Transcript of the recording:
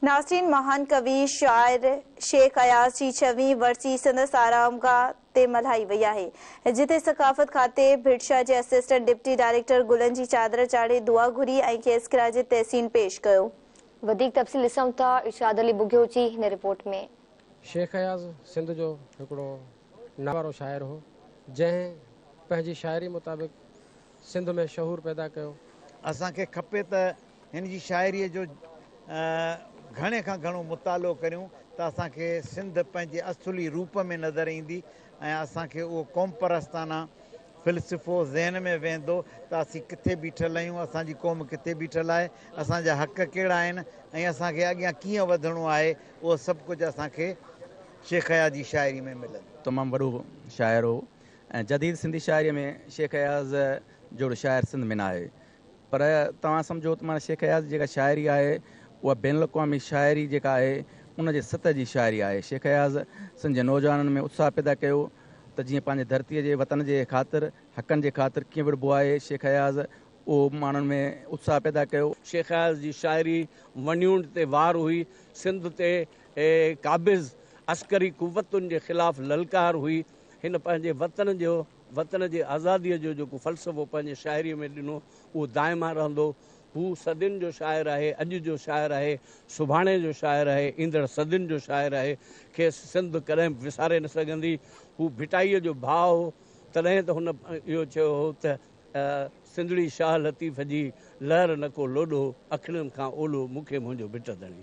नासिरीन महान कवि शाइर शेख अयाज़ जी 6वीं वरसी संदसि आरामगाह ते मल्हाई वई आहे, जिते सकाफ़त खाते भिटशा जे असिस्टेंट डिप्टी डायरेक्टर गुलनि जी चादर चाढ़े दुआ घुरी ऐं खेसि किराए तहसीन पेश कयो। वधीक तफ़सील ॾिसूं था इरशाद अली बुघियोची हिन रिपोर्ट में। शेख अयाज़ सिंध जो हिकिड़ो नावारो शाइर हो, जंहिं पंहिंजी शाइरी मुताबिक़ सिंध में शहूर पैदा कयो। असांखे खपे त हिन जी शाइरीअ जो घणे खां घणो मुतालो करियूं त असांखे सिंध पंहिंजे असुली रूप में नज़र ईंदी ऐं असांखे उहो क़ौम परस्ताना फ़िलसफ़ो ज़हन में वेंदो त असीं किथे बीठल आहियूं, असांजी क़ौम किथे बीठल आहे, असांजा हक़ कहिड़ा आहिनि ऐं असांखे अॻियां कीअं वधिणो आहे, उहो सभु कुझु असांखे शेख अयाज़ जी शाइरी में मिलंदो। तमामु वॾो शाइर हो ऐं जदीद सिंधी शाइरीअ में शेख अयाज़ जहिड़ो शाइर सिंध में न आहे। पर तव्हां सम्झो त माना शेख अयाज़ जेका शाइरी आहे उहा बैनुल अक़वामी शाइरी जेका आहे उनजे सतह जी शाइरी आहे। शेख अयाज़ सिंध जे नौजवाननि में उत्साह पैदा कयो त जीअं पंहिंजे धरतीअ जे वतन जे ख़ातिर हक़नि जे ख़ातिर कीअं विढ़बो आहे। शेख अयाज़ उहो माण्हुनि में उत्साह पैदा कयो। शेख अयाज़ जी शाइरी वणियुनि ते वार हुई, सिंध ते काबिज़ अस्करी कुवतुनि जे ख़िलाफ़ ललकार हुई। हिन पंहिंजे वतन जे आज़ादीअ जो जेको फ़लसफ़ो पंहिंजे शाइरीअ में ॾिनो उहो दाइमा रहंदो। हू सदियुनि जो शाइर आहे, अॼु जो शाइर आहे, सुभाणे जो शाइर आहे, ईंदड़ सदियुनि जो शाइर आहे। खेसि सिंध कॾहिं विसारे न सघंदी। हू भिटाईअ जो भाउ हो, तॾहिं त हुन इहो चयो हो त सिंधड़ी शाह लतीफ़ जी लहर न को लोॾो, अखियुनि खां ओलो मूंखे मुंहिंजो भिट धणी।